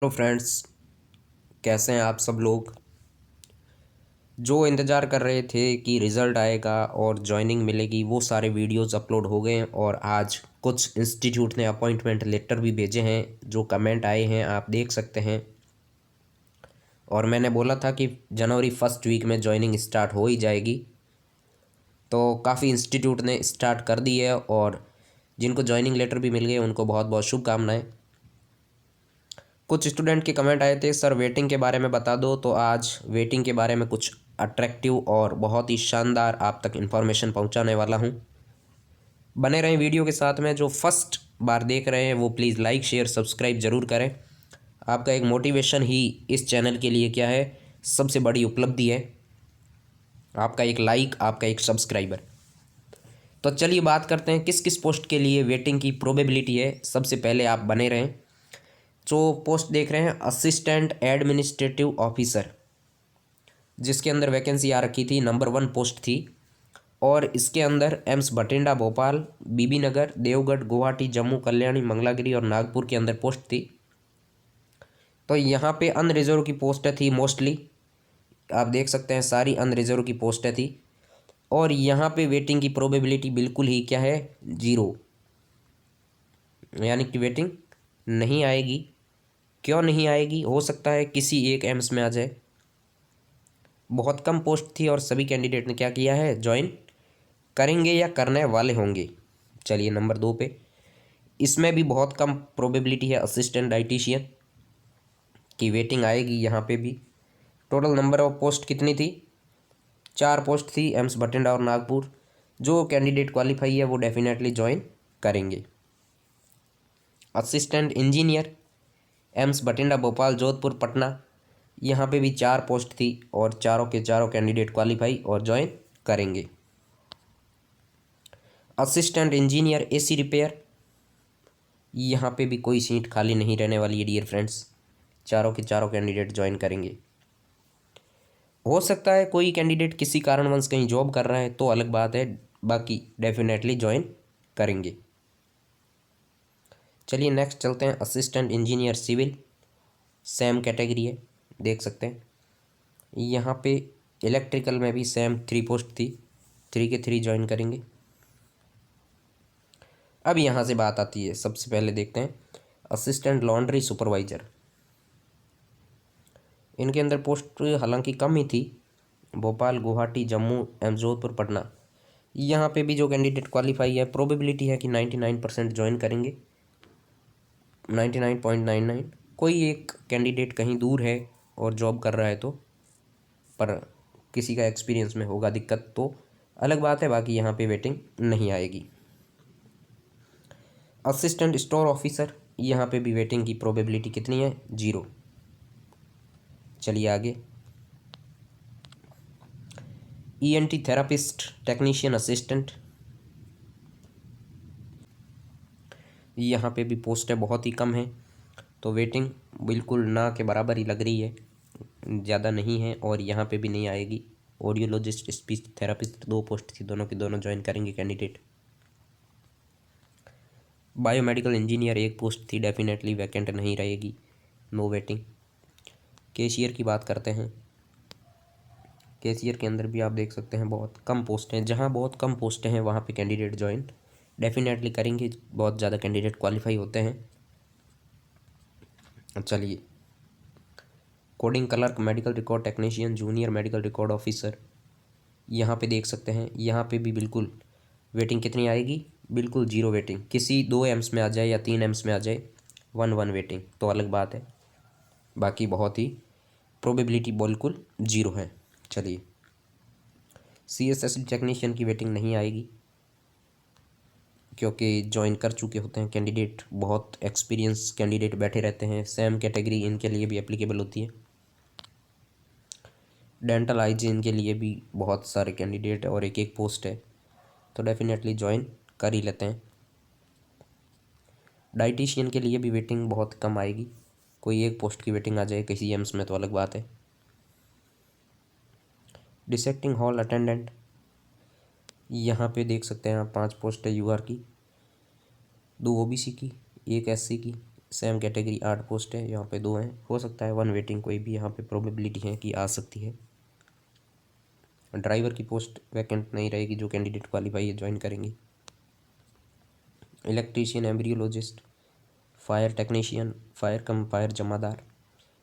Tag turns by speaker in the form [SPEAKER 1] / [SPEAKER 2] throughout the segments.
[SPEAKER 1] Hello friends, कैसे हैं आप सब लोग। जो इंतज़ार कर रहे थे कि रिज़ल्ट आएगा और जॉइनिंग मिलेगी, वो सारे वीडियोस अपलोड हो गए हैं और आज कुछ इंस्टीट्यूट ने अपॉइंटमेंट लेटर भी भेजे हैं। जो कमेंट आए हैं आप देख सकते हैं। और मैंने बोला था कि जनवरी फर्स्ट वीक में जॉइनिंग स्टार्ट हो ही जाएगी, तो काफ़ी इंस्टीट्यूट ने स्टार्ट कर दी है और जिनको जॉइनिंग लेटर भी मिल गए उनको बहुत बहुत शुभकामनाएँ। कुछ स्टूडेंट के कमेंट आए थे, सर वेटिंग के बारे में बता दो, तो आज वेटिंग के बारे में कुछ अट्रैक्टिव और बहुत ही शानदार आप तक इन्फॉर्मेशन पहुंचाने वाला हूं। बने रहें वीडियो के साथ में। जो फर्स्ट बार देख रहे हैं वो प्लीज़ लाइक शेयर सब्सक्राइब ज़रूर करें। आपका एक मोटिवेशन ही इस चैनल के लिए क्या है, सबसे बड़ी उपलब्धि है। आपका एक लाइक, आपका एक सब्सक्राइबर। तो चलिए बात करते हैं किस किस पोस्ट के लिए वेटिंग की प्रोबेबिलिटी है। सबसे पहले आप बने रहें। जो पोस्ट देख रहे हैं असिस्टेंट एडमिनिस्ट्रेटिव ऑफिसर, जिसके अंदर वैकेंसी आ रखी थी, नंबर 1 पोस्ट थी। और इसके अंदर एम्स बठिंडा, भोपाल, बीबी नगर, देवगढ़, गुवाहाटी, जम्मू, कल्याणी, मंगलागिरी और नागपुर के अंदर पोस्ट थी। तो यहाँ पे अनरिजर्व की पोस्टें थी मोस्टली, आप देख सकते हैं सारी अनरिजर्व की पोस्टें थी। और यहाँ पे वेटिंग की प्रोबेबिलिटी बिल्कुल ही क्या है, जीरो, यानी कि वेटिंग नहीं आएगी। क्यों नहीं आएगी? हो सकता है किसी एक एम्स में आ जाए। बहुत कम पोस्ट थी और सभी कैंडिडेट ने क्या किया है, ज्वाइन करेंगे या करने वाले होंगे। चलिए नंबर 2 पे, इसमें भी बहुत कम प्रोबेबिलिटी है असिस्टेंट डाइटिशियन की वेटिंग आएगी। यहाँ पे भी टोटल नंबर ऑफ पोस्ट कितनी थी, 4 पोस्ट थी, एम्स बठिंडा और नागपुर। जो कैंडिडेट क्वालिफाई है वो डेफिनेटली ज्वाइन करेंगे। Assistant engineer, AIIMS Bathinda, Bhopal, Jodhpur, Patna, यहाँ पे भी 4 पोस्ट थी और चारों के चारों कैंडिडेट क्वालिफाई और ज्वाइन करेंगे। असिस्टेंट इंजीनियर एसी रिपेयर, यहाँ पे भी कोई सीट खाली नहीं रहने वाली है डियर फ्रेंड्स, चारों के चारों कैंडिडेट ज्वाइन करेंगे। हो सकता है कोई कैंडिडेट किसी कारणवश कहीं जॉब कर रहा है तो अलग बात है, बाकी डेफिनेटली ज्वाइन करेंगे। चलिए नेक्स्ट चलते हैं, assistant engineer civil, same category है, देख सकते हैं। यहाँ पे इलेक्ट्रिकल में भी सेम 3 पोस्ट थी, 3 के 3 ज्वाइन करेंगे। अब यहाँ से बात आती है, सबसे पहले देखते हैं असिस्टेंट लॉन्ड्री सुपरवाइज़र। इनके अंदर पोस्ट हालांकि कम ही थी, भोपाल, गुवाहाटी, जम्मू एवं जोधपुर, पटना। यहाँ पे भी जो कैंडिडेट क्वालिफाई है, प्रोबेबिलिटी है कि 99% ज्वाइन करेंगे, 99.99। कोई एक कैंडिडेट कहीं दूर है और जॉब कर रहा है तो, पर किसी का एक्सपीरियंस में होगा दिक्कत तो अलग बात है, बाकी यहाँ पे वेटिंग नहीं आएगी। असिस्टेंट स्टोर ऑफिसर, यहाँ पे भी वेटिंग की प्रोबेबिलिटी कितनी है, जीरो। चलिए आगे, ईएनटी थेरापिस्ट टेक्नीशियन असिस्टेंट, यहाँ पे भी पोस्टें बहुत ही कम हैं, तो वेटिंग बिल्कुल ना के बराबर ही लग रही है, ज़्यादा नहीं है और यहाँ पे भी नहीं आएगी। ऑडियोलॉजिस्ट स्पीच थेरापिस्ट 2 पोस्ट थी, दोनों की दोनों ज्वाइन करेंगे कैंडिडेट। बायोमेडिकल इंजीनियर 1 पोस्ट थी, डेफिनेटली वैकेंट नहीं रहेगी, नो वेटिंग। कैशियर की बात करते हैं, कैशियर के अंदर भी आप देख सकते हैं बहुत कम पोस्ट हैं। जहाँ बहुत कम पोस्टें हैं वहाँ पे कैंडिडेट ज्वाइन डेफिनेटली करेंगे, बहुत ज़्यादा कैंडिडेट क्वालिफाई होते हैं। चलिए, coding clerk, medical record technician, junior medical record officer, यहाँ पे देख सकते हैं। यहाँ पे भी बिल्कुल वेटिंग कितनी आएगी, बिल्कुल जीरो वेटिंग। किसी 2 एम्स में आ जाए या 3 एम्स में आ जाए, 1 वेटिंग तो अलग बात है, बाकी बहुत ही प्रोबेबिलिटी बिल्कुल जीरो है। चलिए, CSS टेक्नीशियन की वेटिंग नहीं आएगी क्योंकि ज्वाइन कर चुके होते हैं कैंडिडेट, बहुत एक्सपीरियंस कैंडिडेट बैठे रहते हैं, सेम कैटेगरी इनके लिए भी एप्लीकेबल होती है। डेंटल हाइजीन के लिए भी बहुत सारे कैंडिडेट और एक एक पोस्ट है, तो डेफिनेटली ज्वाइन कर ही लेते हैं। डाइटिशियन के लिए भी वेटिंग बहुत कम आएगी, कोई एक पोस्ट की वेटिंग आ जाए किसी एम्स में तो अलग बात है। डिसेक्टिंग हॉल अटेंडेंट, यहाँ पे देख सकते हैं आप 5 पोस्ट है, UR की, 2 OBC की, 1 SC की, सेम कैटेगरी 8 पोस्ट है, यहाँ पे 2 हैं, हो सकता है 1 वेटिंग, कोई भी यहाँ पे प्रोबेबिलिटी है कि आ सकती है। ड्राइवर की पोस्ट वैकेंट नहीं रहेगी, जो कैंडिडेट क्वालिफाई है ज्वाइन करेंगे। Electrician, embryologist, fire technician, fire cum fire जमादार,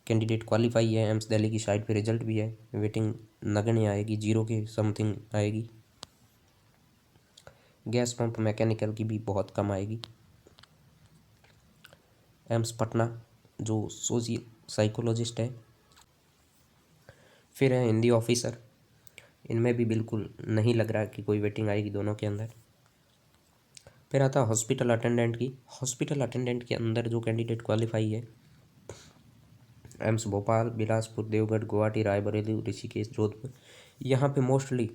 [SPEAKER 1] कैंडिडेट क्वालिफाई है। एम्स दिल्ली की साइट पे रिजल्ट भी है, वेटिंग नगण्य आएगी, 0 के समथिंग आएगी। गैस पंप मैकेनिकल की भी बहुत कम आएगी। एम्स पटना जो साइकोलॉजिस्ट है। फिर है हिंदी ऑफिसर, इनमें भी बिल्कुल नहीं लग रहा कि कोई वेटिंग आएगी दोनों के अंदर। फिर आता है हॉस्पिटल अटेंडेंट की। हॉस्पिटल अटेंडेंट के अंदर जो कैंडिडेट क्वालिफाई है, एम्स भोपाल, बिलासपुर, देवगढ़, गुवाहाटी, रायबरेली, ऋषिकेश, जोधपुर, यहाँ पे मोस्टली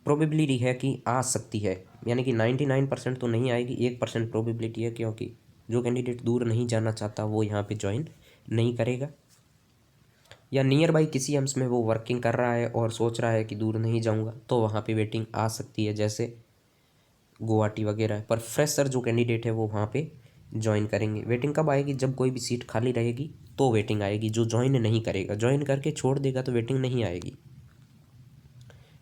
[SPEAKER 1] प्रोबेबिलिटी है कि आ सकती है, यानी कि 99% तो नहीं आएगी, 1% प्रोबेबिलिटी है, क्योंकि जो कैंडिडेट दूर नहीं जाना चाहता वो यहाँ पे ज्वाइन नहीं करेगा। या नियर बाई किसी एम्स में वो वर्किंग कर रहा है और सोच रहा है कि दूर नहीं जाऊँगा, तो वहाँ पे वेटिंग आ सकती है, जैसे गुवाहाटी वगैरह। पर फ्रेशर जो कैंडिडेट है वो वहाँ पे ज्वाइन करेंगे। वेटिंग कब आएगी? जब कोई भी सीट खाली रहेगी तो वेटिंग आएगी। जो ज्वाइन नहीं करेगा, ज्वाइन करके छोड़ देगा तो वेटिंग नहीं आएगी।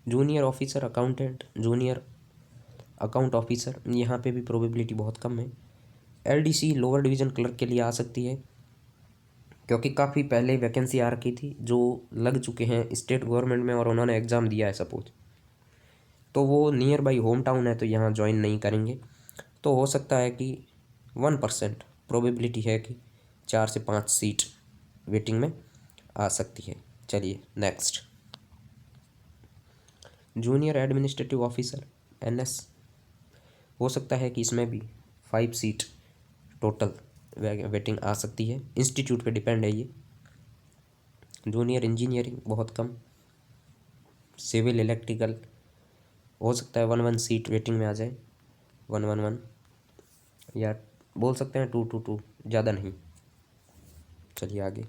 [SPEAKER 1] Junior officer accountant, junior account officer, यहाँ पे भी प्रोबेबिलिटी बहुत कम है। एलडीसी लोअर डिवीज़न क्लर्क के लिए आ सकती है, क्योंकि काफ़ी पहले वैकेंसी आ रखी थी, जो लग चुके हैं स्टेट गवर्नमेंट में और उन्होंने एग्ज़ाम दिया है सपोज, तो वो नियर बाई होम टाउन है तो यहाँ ज्वाइन नहीं करेंगे। तो हो सकता है कि 1% प्रोबेबिलिटी है कि 4 से 5 सीट वेटिंग में आ सकती है। चलिए next, junior administrative officer NS, हो सकता है कि इसमें भी 5 सीट टोटल वेटिंग आ सकती है, इंस्टीट्यूट पे डिपेंड है ये। जूनियर इंजीनियरिंग बहुत कम। सिविल इलेक्ट्रिकल, हो सकता है 1 सीट वेटिंग में आ जाए, 1 या बोल सकते हैं 2, ज़्यादा नहीं। चलिए आगे,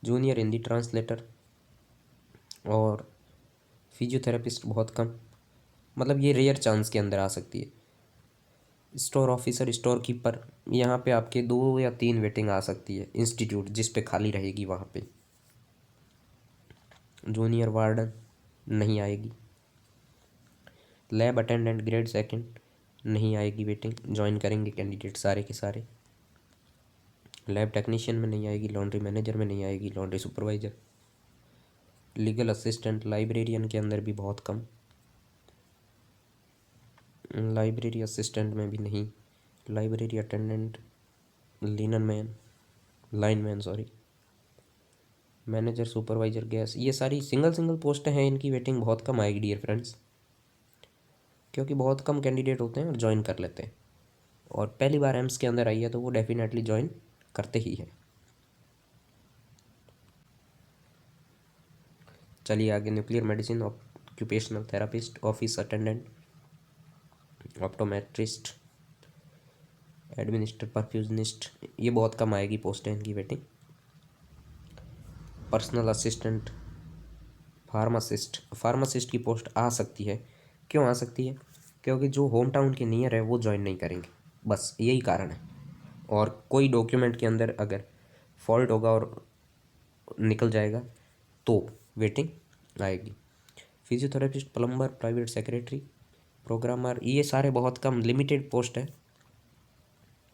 [SPEAKER 1] जूनियर हिंदी ट्रांसलेटर और फिजियोथेरेपिस्ट बहुत कम, मतलब ये रेयर चांस के अंदर आ सकती है। स्टोर ऑफिसर, स्टोर कीपर, यहाँ पे आपके 2 या 3 वेटिंग आ सकती है, इंस्टीट्यूट जिस पे खाली रहेगी वहाँ पे। जूनियर वार्डन नहीं आएगी। लैब अटेंडेंट ग्रेड 2 नहीं आएगी वेटिंग, ज्वाइन करेंगे कैंडिडेट सारे के सारे। लैब टेक्नीशियन में नहीं आएगी, लॉन्ड्री मैनेजर में नहीं आएगी, laundry supervisor, legal assistant, librarian के अंदर भी बहुत कम, लाइब्रेरी असिस्टेंट में भी नहीं, library attendant, lineman sorry, manager, supervisor, gas, ये सारी सिंगल पोस्ट हैं, इनकी वेटिंग बहुत कम आएगी डियर फ्रेंड्स, क्योंकि बहुत कम कैंडिडेट होते हैं और ज्वाइन कर लेते हैं, और पहली बार एम्स के अंदर आई है तो वो डेफिनेटली ज्वाइन करते ही हैं। चलिए आगे, nuclear medicine, occupational therapist, office attendant, optometrist, administer perfusionist, ये बहुत कम आएगी पोस्ट है इनकी वेटिंग। पर्सनल असिस्टेंट, फार्मासिस्ट की पोस्ट आ सकती है। क्यों आ सकती है? क्योंकि जो होम टाउन के नियर है वो ज्वाइन नहीं करेंगे, बस यही कारण है। और कोई डॉक्यूमेंट के अंदर अगर फॉल्ट होगा और निकल जाएगा तो वेटिंग आएगी। Physiotherapist, plumber, private secretary, programmer, ये सारे बहुत कम लिमिटेड पोस्ट है,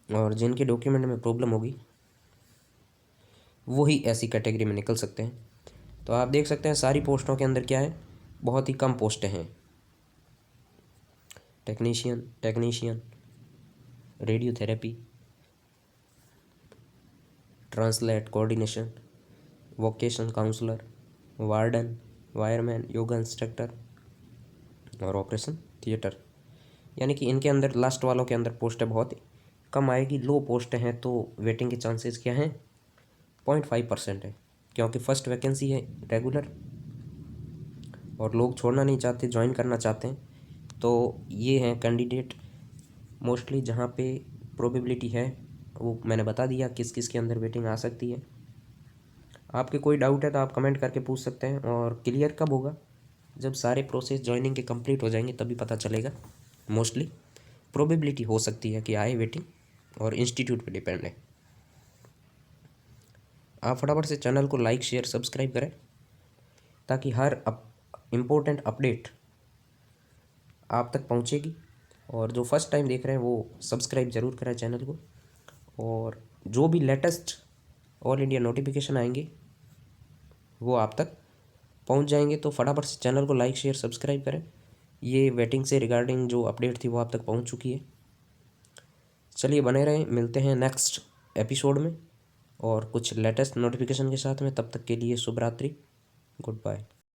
[SPEAKER 1] और जिनके डॉक्यूमेंट में प्रॉब्लम होगी वो ही ऐसी कैटेगरी में निकल सकते हैं। तो आप देख सकते हैं सारी पोस्टों के अंदर क्या है, बहुत ही कम पोस्टें हैं। Technician, radiotherapy, translate coordination, vocational counsellor, warden, wireman, yoga instructor और ऑपरेशन थिएटर, यानी कि इनके अंदर लास्ट वालों के अंदर पोस्टें बहुत कम आएगी। लो पोस्ट हैं तो वेटिंग के चांसेस क्या हैं? 0.5% है, क्योंकि फर्स्ट वैकेंसी है रेगुलर और लोग छोड़ना नहीं चाहते, ज्वाइन करना चाहते हैं। तो ये हैं कैंडिडेट मोस्टली जहाँ पे प्रोबेबिलिटी है, वो मैंने बता दिया किस किस के अंदर वेटिंग आ सकती है। आपके कोई डाउट है तो आप कमेंट करके पूछ सकते हैं, और क्लियर कब होगा? जब सारे प्रोसेस ज्वाइनिंग के कंप्लीट हो जाएंगे तभी पता चलेगा। मोस्टली प्रोबेबिलिटी हो सकती है कि आए वेटिंग, और इंस्टीट्यूट पे डिपेंड है। आप फटाफट से चैनल को लाइक शेयर सब्सक्राइब करें ताकि हर इम्पोर्टेंट अपडेट आप तक पहुंचेगी। और जो फर्स्ट टाइम देख रहे हैं वो सब्सक्राइब ज़रूर करें चैनल को। और जो भी लेटेस्ट ऑल इंडिया नोटिफिकेशन आएंगे वो आप तक पहुंच जाएंगे। तो फटाफट से चैनल को लाइक शेयर सब्सक्राइब करें। ये वेटिंग से रिगार्डिंग जो अपडेट थी वो आप तक पहुंच चुकी है। चलिए बने रहें, मिलते हैं नेक्स्ट एपिसोड में और कुछ लेटेस्ट नोटिफिकेशन के साथ में। तब तक के लिए शुभ रात्रि, गुड बाय।